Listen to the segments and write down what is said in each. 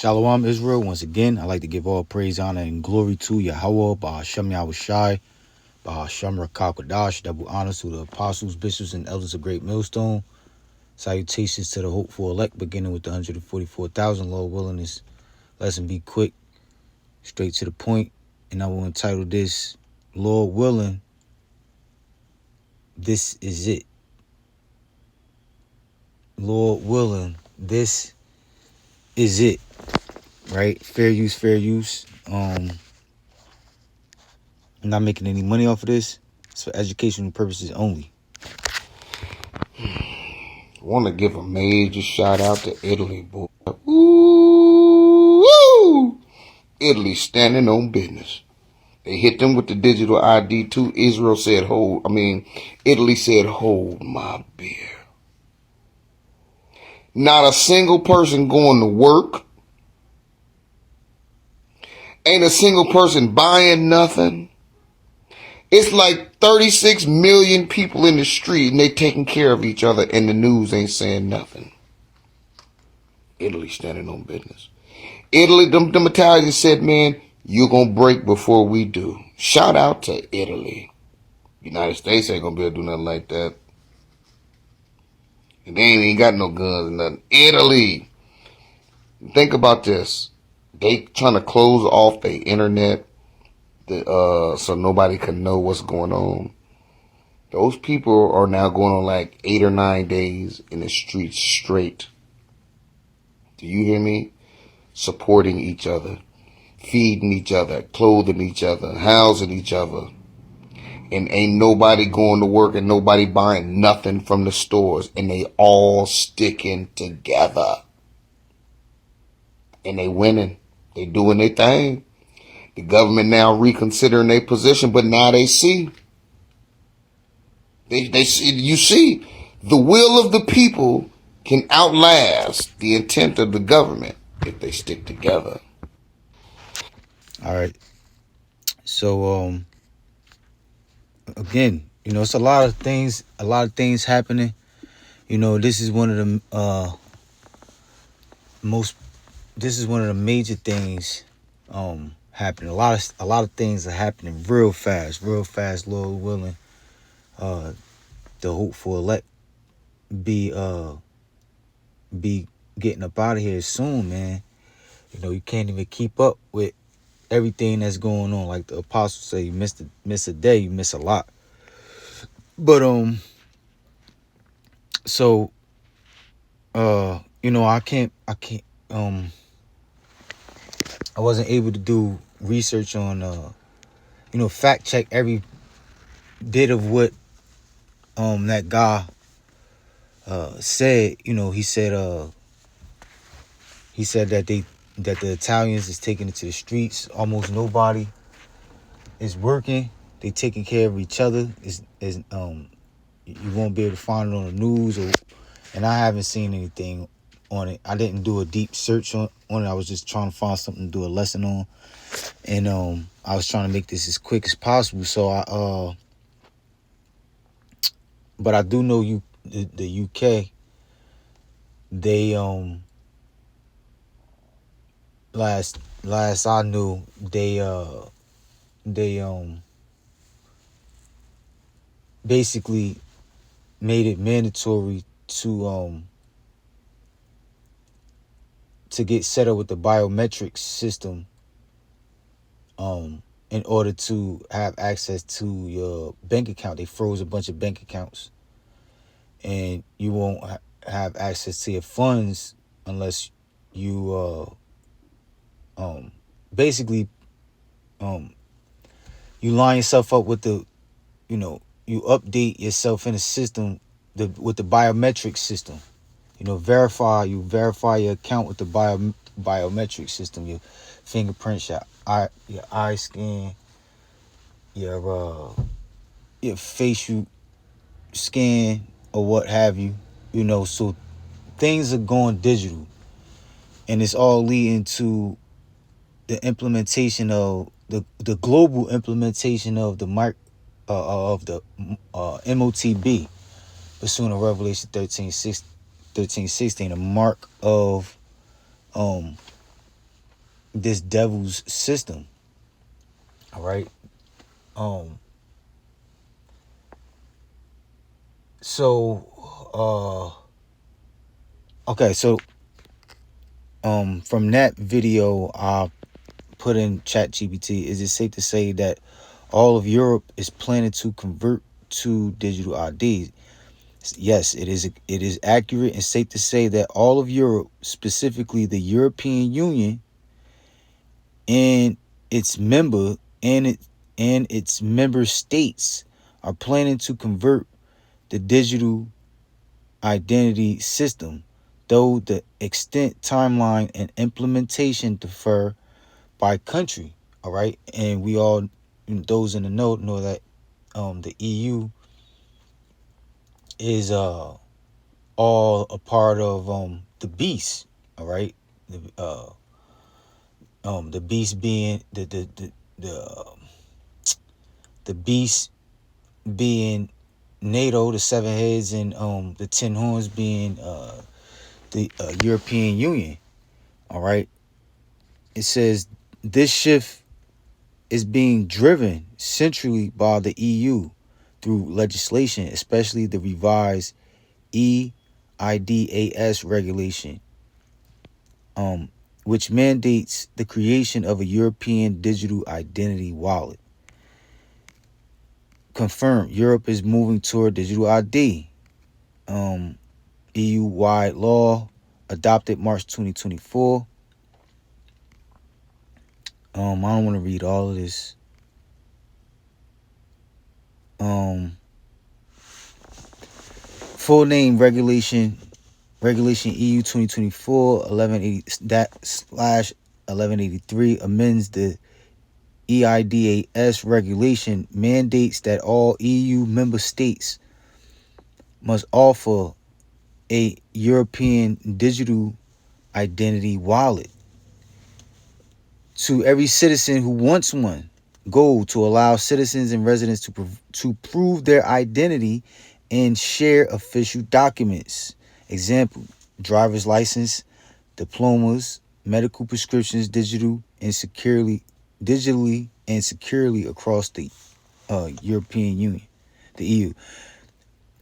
Shalom Israel. Once again, I'd like to give all praise, honor, and glory to Yahawah, Ba'ashem Yahushai, Ba'ashem Rakakadash, double honors to the apostles, bishops, and elders of Great Millstone. Salutations to the hopeful elect, beginning with the 144,000. Lord willing, this lesson be quick, straight to the point, and I will entitle this, Lord willing, this is it. Lord willing, this is it. Right? Fair use, fair use. I'm not making any money off of this. It's for educational purposes only. I want to give a major shout out to Italy, boy. Ooh, Italy standing on business. They hit them with the digital ID too. Italy said, hold my beer. Not a single person going to work. Ain't a single person buying nothing. It's like 36 million people in the street and they taking care of each other and the news ain't saying nothing. Italy standing on business. Italy, them Italians said, man, you're going to break before we do. Shout out to Italy. United States ain't going to be able to do nothing like that. And they ain't got no guns and nothing. Italy. Think about this. They trying to close off the internet so nobody can know what's going on. Those people are now going on like 8 or 9 days in the streets straight. Do you hear me? Supporting each other, feeding each other, clothing each other, housing each other. And ain't nobody going to work and nobody buying nothing from the stores. And they all sticking together. And they winning. They doing their thing. The government now reconsidering their position, but now they see. They see, you see, the will of the people can outlast the intent of the government if they stick together. All right. So, again, it's a lot of things happening. This is one of the major things happening. A lot of things are happening real fast, Lord willing. The hopeful elect be getting up out of here soon, man. You can't even keep up with everything that's going on. Like the apostles say, you miss a day, you miss a lot. But so I can't I wasn't able to do research on fact check every bit of what that guy said. He said that the Italians is taking it to the streets. Almost nobody is working. They taking care of each other. You won't be able to find it on the news, and I haven't seen anything on it. I didn't do a deep search on it. I was just trying to find something to do a lesson on, and I was trying to make this as quick as possible. So but I do know the UK. They last I knew, they basically made it mandatory to get set up with the biometric system in order to have access to your bank account. They froze a bunch of bank accounts, and you won't have access to your funds unless you basically you line yourself up with the you update yourself in the system with the biometric system. Verify your account with the biometric system, your fingerprints, your eye scan, your facial scan, or what have you. So things are going digital, and it's all leading to the implementation of the global implementation of the MOTB, pursuant to Revelation 13:16, a mark of this devil's system. All right. Um. So. Okay. So. From that video, I put in Chat GPT. Is it safe to say that all of Europe is planning to convert to digital IDs? Yes, it is. It is accurate and safe to say that all of Europe, specifically the European Union, and its member and its member states, are planning to convert the digital identity system, though the extent, timeline, and implementation differ by country. All right, and we all, those in the know that the EU is all a part of the beast. All right, the beast being the beast being NATO, the seven heads, and the 10 horns being the European Union. All right, it says this shift is being driven centrally by the EU through legislation, especially the revised EIDAS regulation, um, which mandates the creation of a European digital identity wallet. Confirmed, Europe is moving toward digital ID. EU-wide law adopted March 2024. I don't want to read all of this. Full name Regulation EU 2024 1180 that slash 1183 amends the EIDAS regulation, mandates that all EU member states must offer a European digital identity wallet to every citizen who wants one. Goal to allow citizens and residents to prove their identity and share official documents. Example: driver's license, diplomas, medical prescriptions, digitally and securely across the European Union, the EU.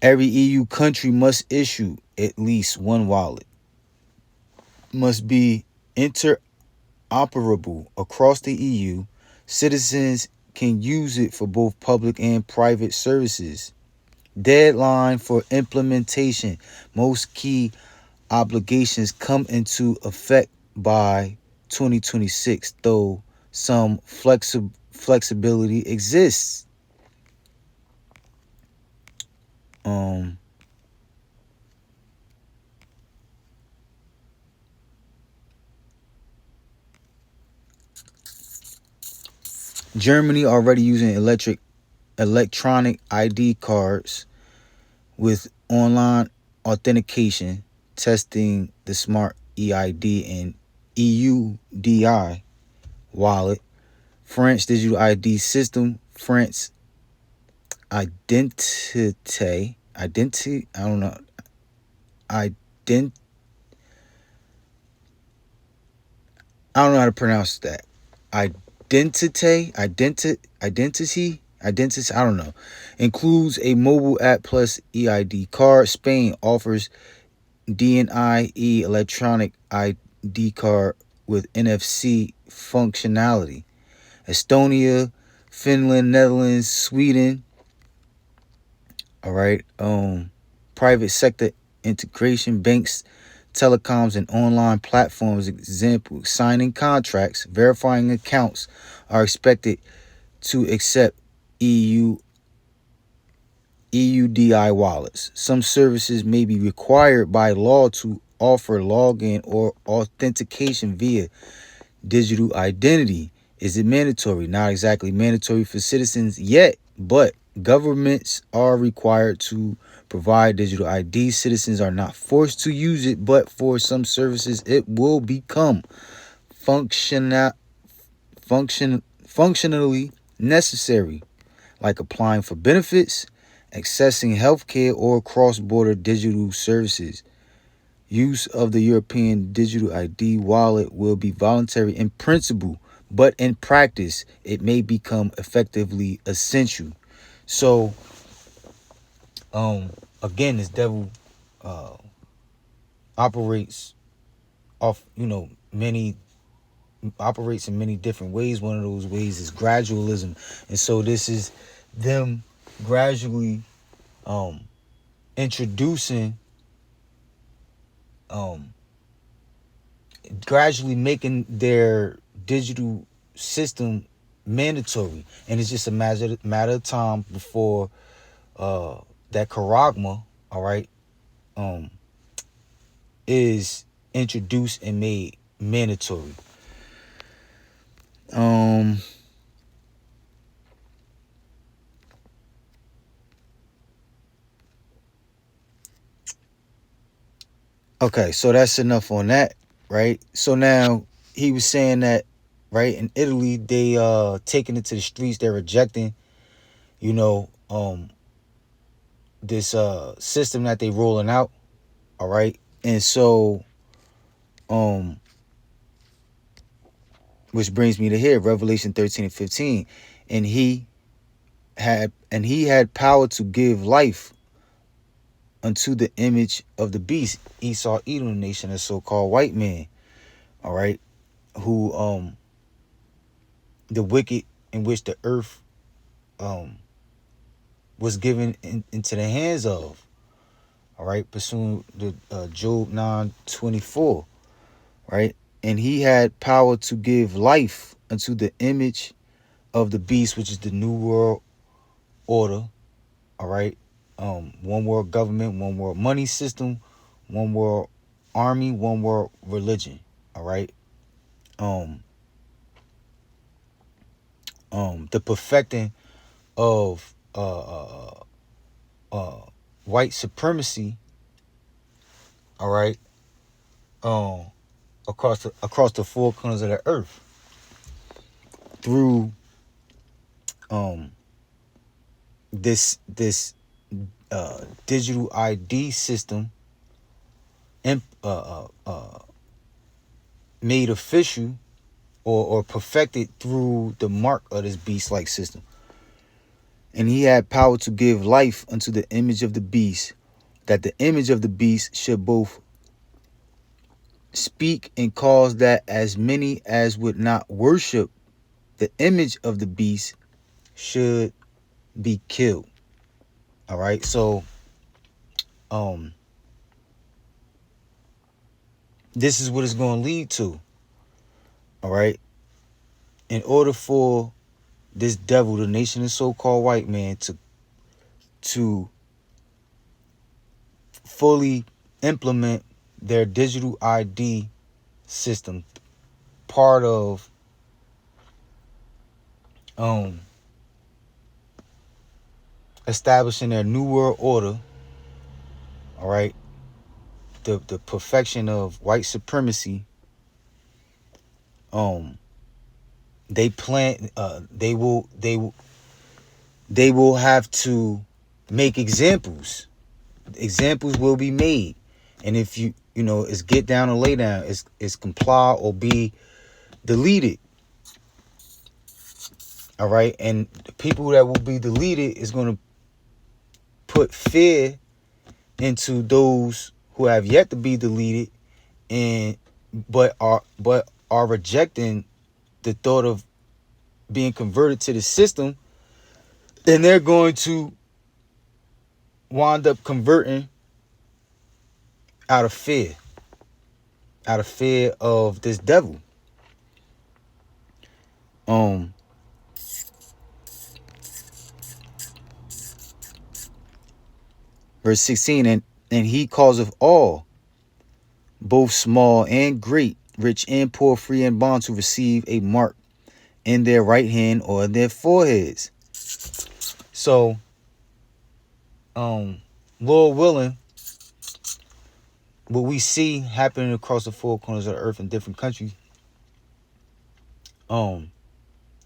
Every EU country must issue at least one wallet. Must be interoperable across the EU. Citizens can use it for both public and private services. Deadline for implementation. Most key obligations come into effect by 2026, though some flexibility exists. Germany already using electronic ID cards with online authentication, testing the smart EID and EUDI wallet. France digital ID system, France identity, I don't know, ident I don't know how to pronounce that. Identity, I don't know. Includes a mobile app plus EID card. Spain offers DNIE electronic ID card with NFC functionality. Estonia, Finland, Netherlands, Sweden. All right. Private sector integration, banks, telecoms, and online platforms. Example: signing contracts, verifying accounts are expected to accept EUDI wallets. Some services may be required by law to offer login or authentication via digital identity. Is it mandatory? Not exactly mandatory for citizens yet, but governments are required to provide digital ID. Citizens are not forced to use it, but for some services, it will become functionally necessary, like applying for benefits, accessing healthcare, or cross-border digital services. Use of the European digital ID wallet will be voluntary in principle, but in practice, it may become effectively essential. So, um, again, this devil uh, operates off, many operates in many different ways. One of those ways is gradualism, and so this is them gradually um, introducing, um, gradually making their digital system mandatory, and it's just a matter of time before that charagma, all right, um, is introduced and made mandatory. Um, okay, so that's enough on that, right? So now he was saying that, right, in Italy they taking it to the streets, they're rejecting, you know, this system that they rolling out, all right? And so um which brings me to here, Revelation 13 and 15. And he had power to give life unto the image of the beast. Esau, Edom nation, a so-called white man, all right, who the wicked in which the earth um was given into the hands of, all right, pursuing the Job 9:24, right? And he had power to give life unto the image of the beast, which is the new world order, all right. One world government, one world money system, one world army, one world religion, all right. um the perfecting of white supremacy, all right, um across the four corners of the earth through um this digital ID system, and made official or perfected through the mark of this beast like system. And he had power to give life unto the image of the beast, that the image of the beast should both speak and cause that as many as would not worship the image of the beast should be killed. All right. So um this is what it's going to lead to. All right. In order for this devil, the nation of so-called white man, to fully implement their digital ID system, part of um establishing their new world order, all right, the perfection of white supremacy, um they plan they will have to make examples. Examples will be made. And if it's get down or lay down, it's comply or be deleted. All right. And the people that will be deleted is going to put fear into those who have yet to be deleted, and but are rejecting the thought of being converted to the system. Then they're going to wind up converting out of fear, out of fear of this devil. Um, verse 16, and he causeth all, both small and great, rich and poor, free and bond, to receive a mark in their right hand or in their foreheads. So, Lord willing, what we see happening across the four corners of the earth in different countries,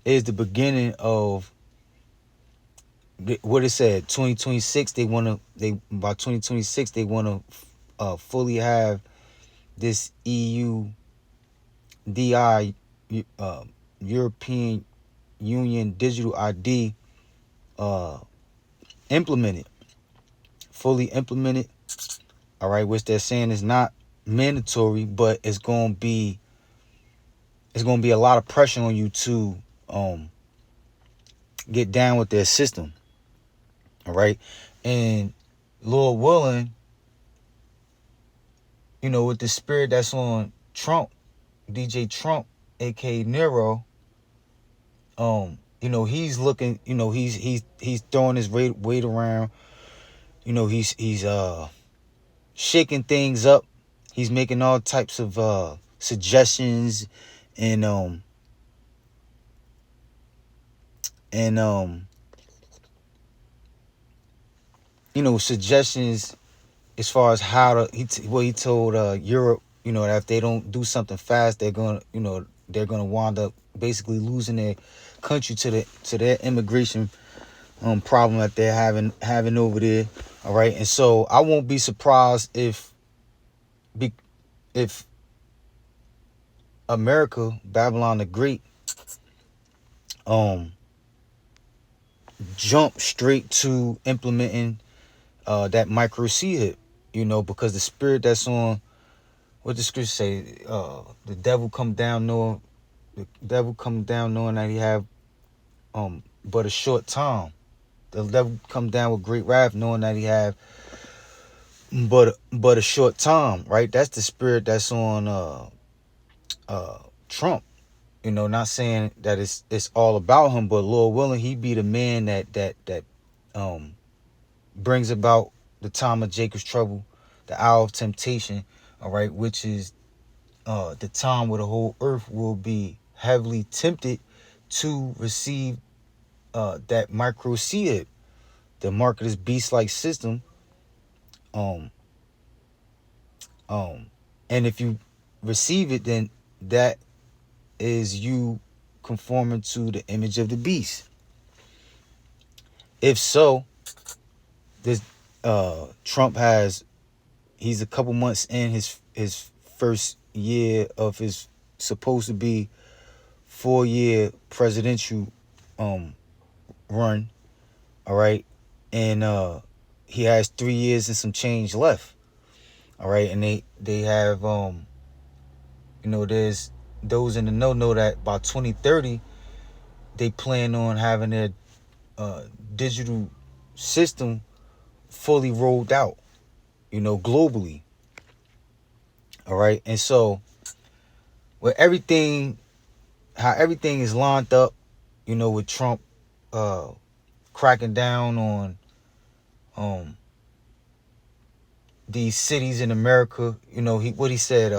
is the beginning of what it said. 2026, they by 2026 they want to fully have this EUDI, European Union Digital ID, uh, implemented, fully implemented. All right, which they're saying is not mandatory, but it's gonna be a lot of pressure on you to um get down with their system. All right, and Lord willing, with the spirit that's on Trump, DJ Trump, aka Nero, he's looking, he's throwing his weight around. He's shaking things up. He's making all types of suggestions and and suggestions as far as how to he told Europe, that if they don't do something fast, they're gonna wind up basically losing their country to their immigration problem that they're having over there. All right, and so I won't be surprised if America, Babylon the Great, um jump straight to implementing that micro seed, because the spirit that's on, what the scripture say, the devil come down knowing that he have but a short time. The devil come down with great wrath knowing that he have but a short time, right? That's the spirit that's on Trump. Not saying that it's all about him, but Lord willing, he be the man that um brings about the time of Jacob's trouble, the hour of temptation, all right, which is the time where the whole earth will be heavily tempted to receive that micro seed, the mark of this beast-like system. Um, um, and if you receive it, then that is you conforming to the image of the beast. If so, this Trump he's a couple months in his first year of his supposed to be 4-year presidential um run. All right, and he has 3 years and some change left. All right, and they have there's those in the know that by 2030 they plan on having their uh digital system fully rolled out, globally. All right, and so with everything, how everything is lined up, with Trump uh cracking down on um these cities in America. He said,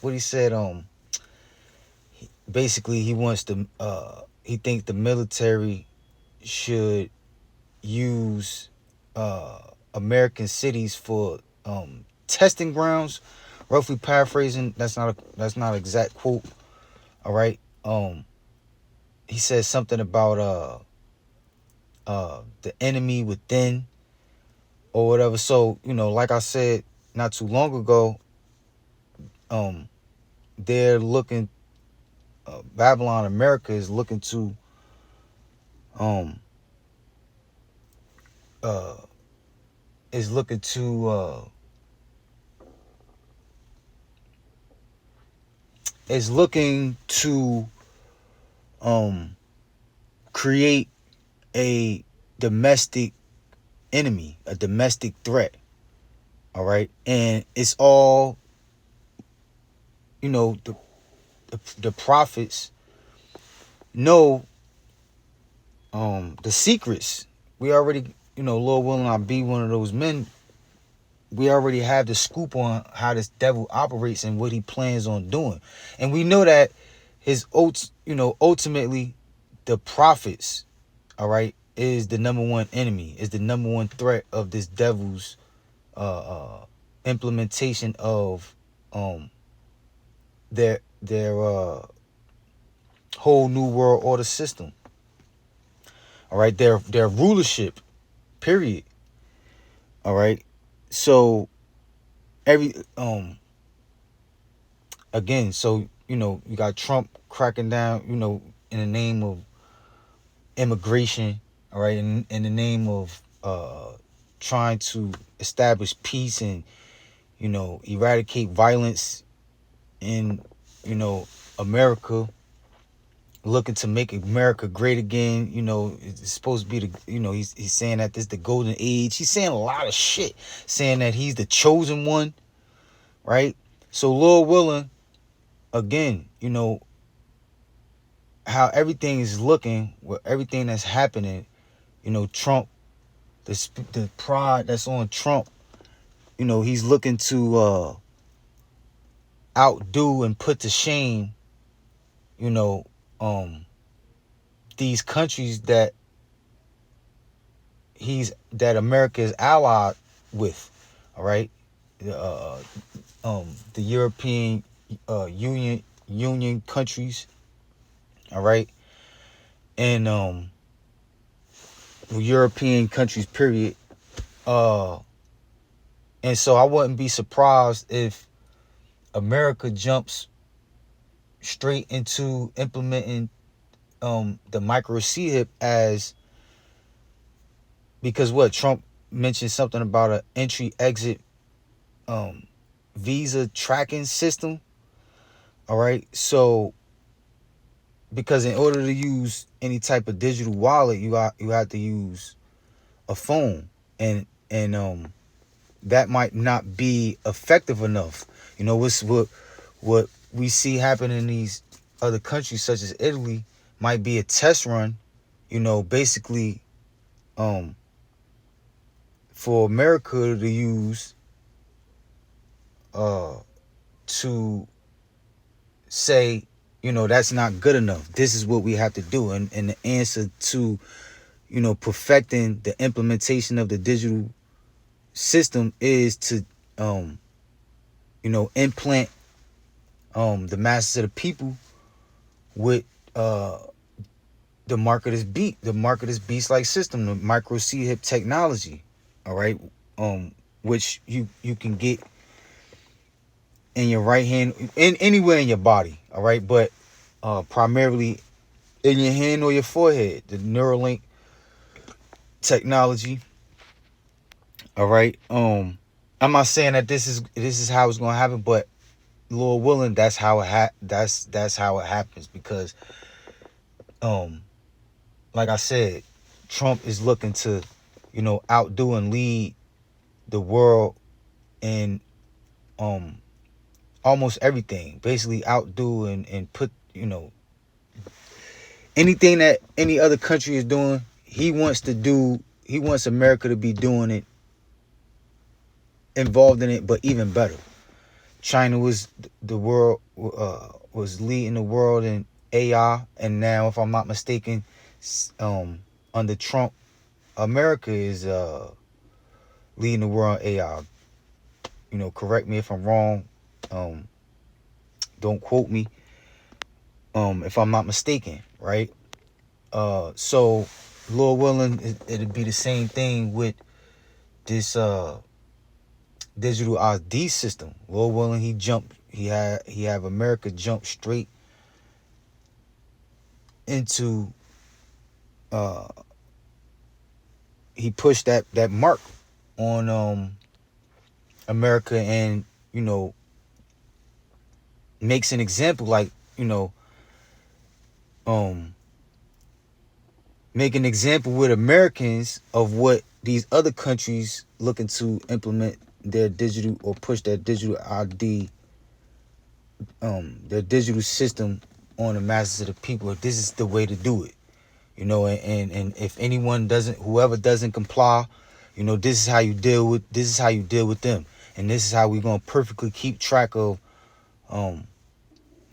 what he said, basically he wants to he thinks the military should use American cities for testing grounds, roughly paraphrasing. That's not an exact quote. All right. He says something about the enemy within or whatever. So, like I said not too long ago, um they're looking, Babylon America is looking to um uh is looking to is looking to um create a domestic enemy, a domestic threat. All right, and it's all, the prophets know the secrets. We already, Lord willing, I be one of those men. We already have the scoop on how this devil operates and what he plans on doing, and we know that ultimately the prophets, all right, is the number one enemy, is the number one threat of this devil's implementation of their whole new world order system. All right, their rulership, period. All right, so every again, so you got Trump cracking down, in the name of immigration, all right, in the name of trying to establish peace and eradicate violence in America, looking to make America great again. It's supposed to be he's saying that this is the golden age. He's saying a lot of shit, saying that he's the chosen one, right? So Lord willing, again, how everything is looking, with everything that's happening, Trump, the pride that's on Trump, he's looking to outdo and put to shame, you know, um, these countries that America is allied with, all right, uh, the European Union countries, all right, and European countries, period. Uh, and so I wouldn't be surprised if America jumps straight into implementing the micro chip as, because what Trump mentioned something about an entry exit um, visa tracking system. All right, so because in order to use any type of digital wallet, you have to use a phone, and that might not be effective enough. What we see happen in these other countries, such as Italy, might be a test run. Basically, um, for America to use uh, to say, that's not good enough. This is what we have to do, and the answer to perfecting the implementation of the digital system is to implant the masses of the people with the market is beast like system, the micro chip technology, all right, which you can get in your right hand, in anywhere in your body, all right, but primarily in your hand or your forehead, the Neuralink technology, all right. I'm not saying that this is how it's gonna happen, but Lord willing, that's how that's how it happens, because like I said, Trump is looking to outdo and lead the world in almost everything, basically outdo and put anything that any other country is doing, he wants America to be doing it, involved in it, but even better. China was the world was leading the world in AI, and now, if I'm not mistaken, under Trump, America is leading the world in AI. Correct me if I'm wrong. Um, don't quote me. If I'm not mistaken, right? So, Lord willing, it'd be the same thing with this digital ID system. Lord willing, he have America jump straight into he pushed that mark on America, and makes an example, like um make an example with Americans of what these other countries looking to implement their digital, or push their digital ID, their digital system on the masses of the people. This is the way to do it, and if whoever doesn't comply, this is how you deal with them, and this is how we're gonna perfectly keep track of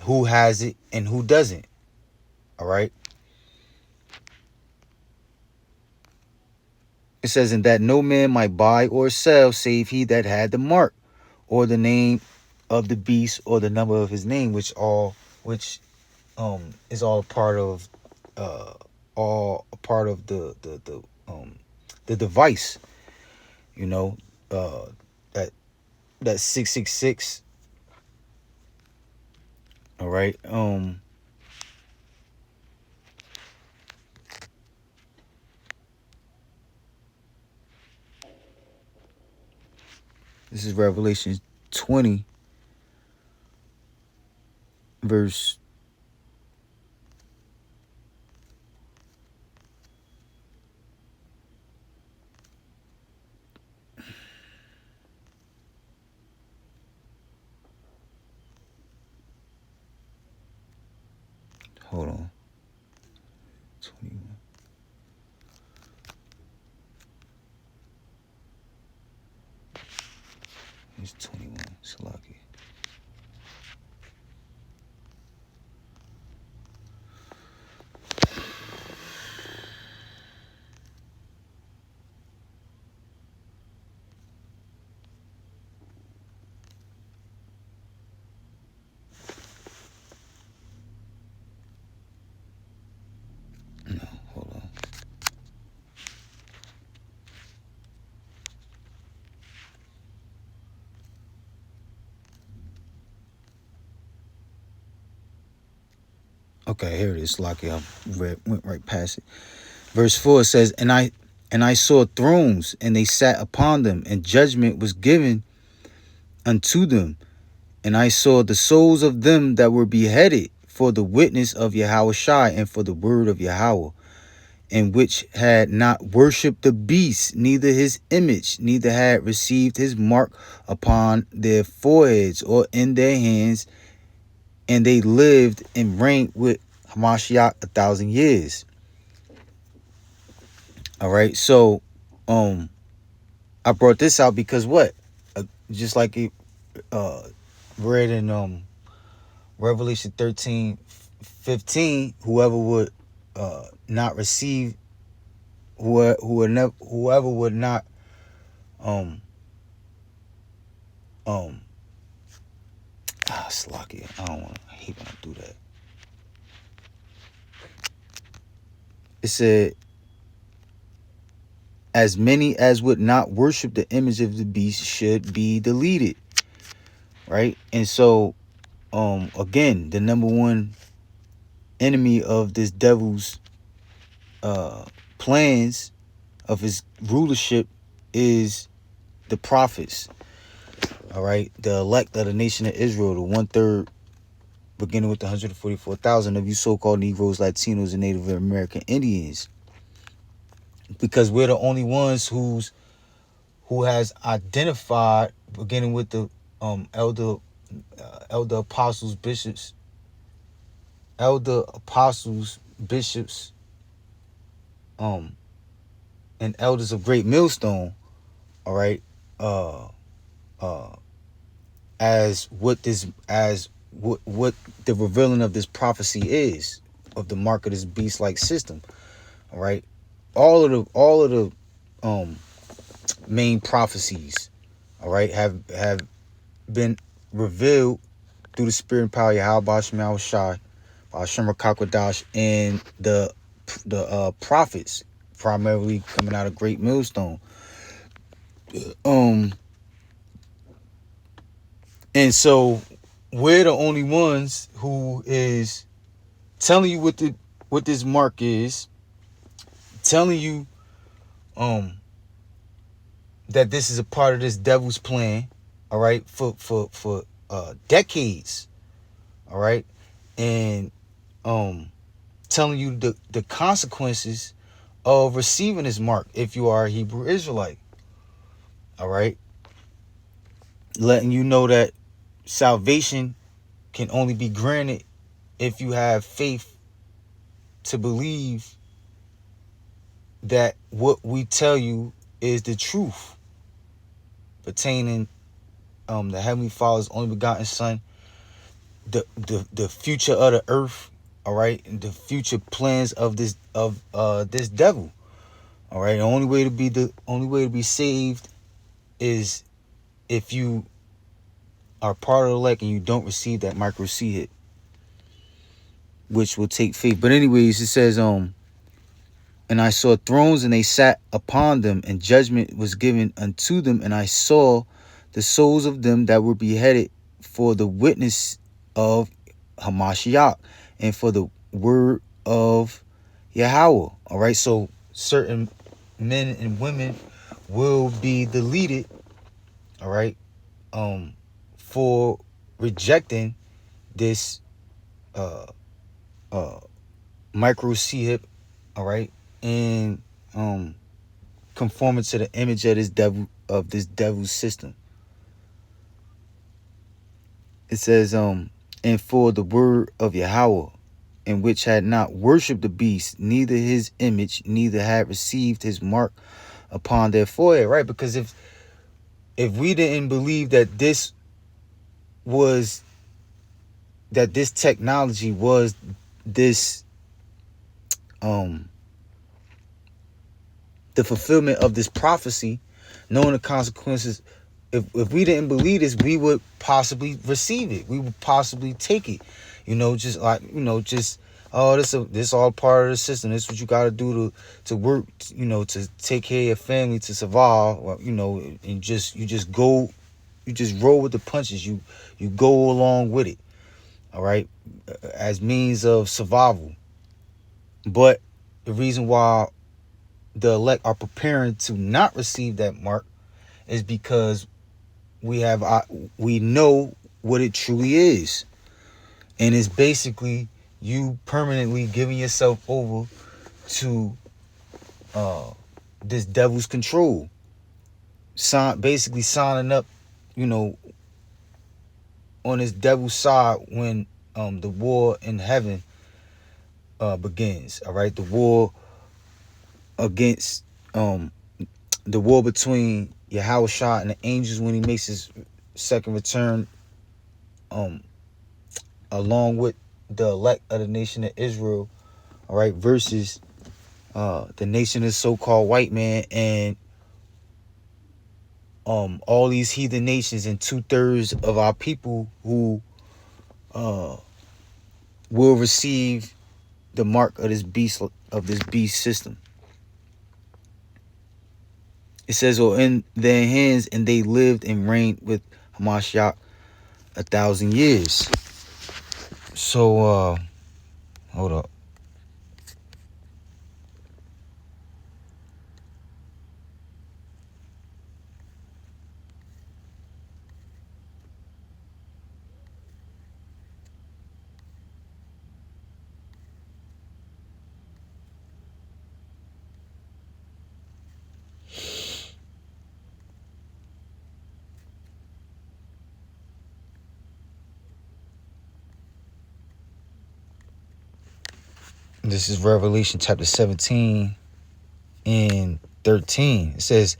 who has it and who doesn't. All right. It says, "In that no man might buy or sell save he that had the mark, or the name of the beast, or the number of his name," which is uh all a part of the device, you know, uh that 666 All right. This is Revelation 20, verse. Hold on. 21. It's 21. Salaki. No, hold on. Okay, here it is. Salaki. Went right past it. Verse 4 says, and I saw thrones, and they sat upon them, and judgment was given unto them. And I saw the souls of them that were beheaded for the witness of Yahawah and for the word of Yahawah, and which had not worshipped the beast, neither his image, neither had received his mark upon their foreheads or in their hands, and they lived and reigned with Hamashiach 1,000 years. All right, so I brought this out because what? Just like it read in Revelation 13:15, whoever would not receive, whoever would not um Slocky. I hate when I do that. It said, as many as would not worship the image of the beast should be deleted. Right? And so again, the number one enemy of this devil's plans of his rulership is the prophets. All right, the elect of the nation of Israel, the 1/3, beginning with the 144,000 of you so-called Negroes, Latinos, and Native American Indians, because we're the only ones who has identified, beginning with the elder apostles, bishops, and elders of Great Millstone. All right, as what the revealing of this prophecy is, of the mark of this beast-like system. All right, all of the main prophecies, all right, have been revealed through the spirit and power of Yahawah Shemel Shai, Hashem Rakakwadash, and the prophets, primarily coming out of Great Millstone. And so we're the only ones who is telling you what this mark is, telling you that this is a part of this devil's plan, all right, for decades, all right, and telling you the consequences of receiving this mark if you are a Hebrew Israelite, all right, letting you know that salvation can only be granted if you have faith to believe that what we tell you is the truth pertaining the Heavenly Father's only begotten Son, the future of the earth, all right, and the future plans of this devil, all right. The only way to be saved is if you are part of the elect and you don't receive that micro seed hit, which will take faith. But anyways, it says and I saw thrones, and they sat upon them, and judgment was given unto them, and I saw the souls of them that were beheaded for the witness of Hamashiach, and for the word of Yahawah. All right, so certain men and women will be deleted. All right, for rejecting this uh micro hip. All right, and conforming to the image of this devil's system. It says, and for the word of Yahawah, in which had not worshipped the beast, neither his image, neither had received his mark upon their forehead. Right? Because if we didn't believe that was this technology was this the fulfillment of this prophecy, knowing the consequences, if we didn't believe this, we would possibly receive it. We would possibly take it. Just like, just, oh, this all part of the system. This is what you got to do to work, to take care of your family, to survive, and you just roll with the punches. You go along with it. All right, as means of survival. But the reason why the elect are preparing to not receive that mark is because we know what it truly is, and it's basically you permanently giving yourself over to this devil's control, basically signing up, you know, on this devil's side when the war in heaven begins. All right, the war against the war between Yahawah and the angels when he makes his second return, along with the elect of the nation of Israel, all right, versus the nation of so-called white man and all these heathen nations and 2/3 of our people who will receive the mark of this beast system. It says, "Or in their hands, and they lived and reigned with Hamashiach 1,000 years." So hold up. This is Revelation chapter 17 and 13. It says,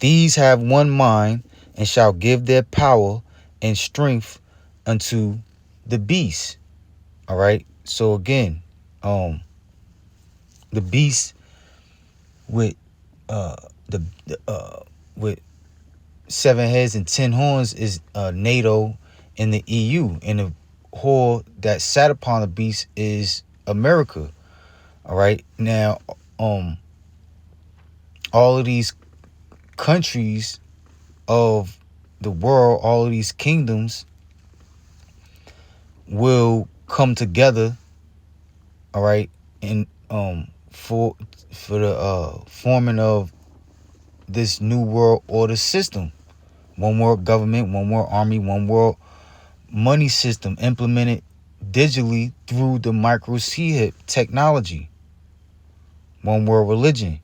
"These have one mind, and shall give their power and strength unto the beast." All right. So again, the beast with with 7 heads and 10 horns is NATO and the EU, and the whore that sat upon the beast is America. All right. Now, all of these countries of the world, all of these kingdoms will come together, all right, and for the forming of this new world order system. One world government, one world army, one world money system implemented digitally through the micro chip technology. One world religion.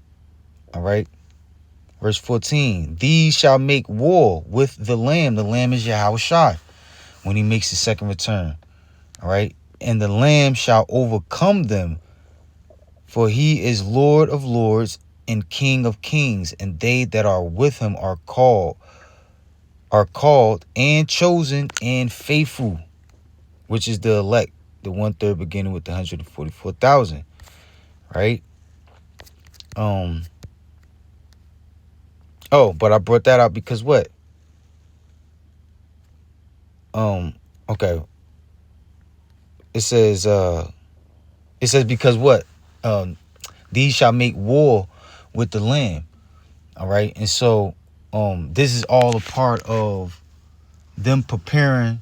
All right. Verse 14. "These shall make war with the Lamb." The Lamb is Yahawah when he makes his second return. All right. "And the Lamb shall overcome them, for he is Lord of lords and King of kings, and they that are with him are called and chosen and faithful," which is the elect, the 1/3 beginning with the 144,000. Right. Oh, but I brought that out because what? Okay. It says because what? These shall make war with the Lamb. All right. And so this is all a part of them preparing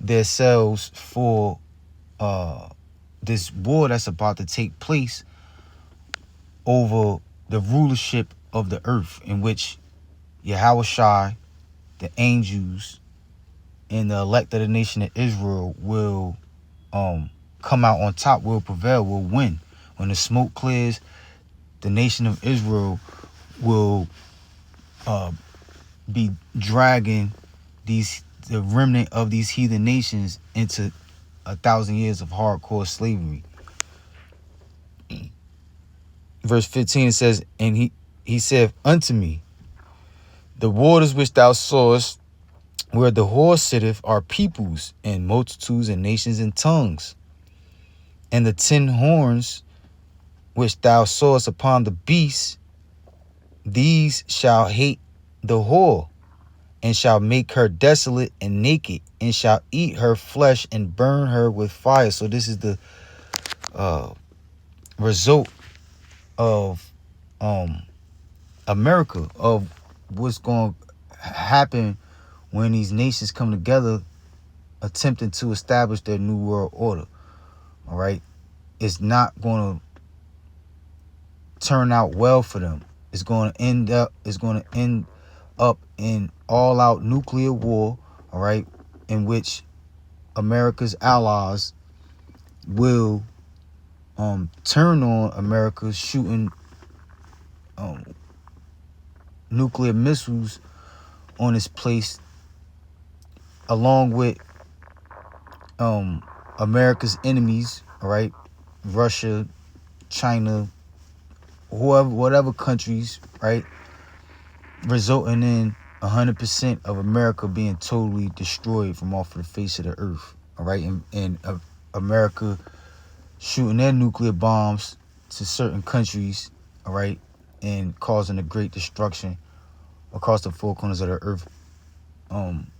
themselves for this war that's about to take place over the rulership of the earth, in which Yahawah, the angels, and the elect of the nation of Israel will come out on top, will prevail, will win. When the smoke clears, the nation of Israel will be dragging the remnant of these heathen nations into 1,000 years of hardcore slavery. Verse 15 says, and he said unto me, the waters which thou sawest where the whore sitteth are peoples and multitudes and nations and tongues. And the 10 horns which thou sawest upon the beast, these shall hate the whore, and shall make her desolate and naked, and shall eat her flesh and burn her with fire. So this is the result of America, of what's going to happen when these nations come together attempting to establish their new world order. All right, it's not going to turn out well for them. It's going to end up in all-out nuclear war. All right, in which America's allies will turn on America, shooting nuclear missiles on its place, along with America's enemies, all right, Russia, China, whatever countries, right, resulting in 100% of America being totally destroyed from off of the face of the earth, all right, and America shooting their nuclear bombs to certain countries, all right, and causing a great destruction across the four corners of the earth. And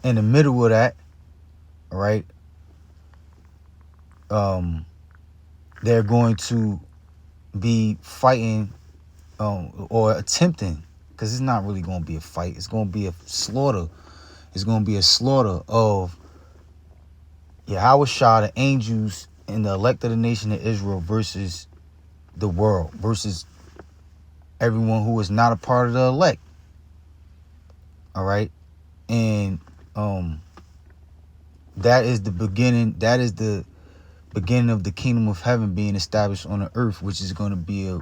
in the middle of that, all right, they're going to be fighting or attempting, because it's not really going to be a fight. It's going to be a slaughter. It's going to be a slaughter of Yahawah, the angels, and the elect of the nation of Israel versus the world, versus everyone who is not a part of the elect. All right, and that is the beginning. That is the beginning of the kingdom of heaven being established on the earth, which is going to be a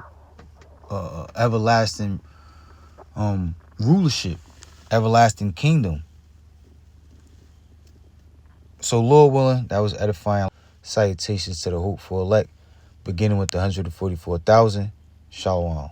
everlasting rulership, everlasting kingdom. So, Lord willing, that was edifying. Salutations to the hopeful elect, beginning with the 144,000. Shalom.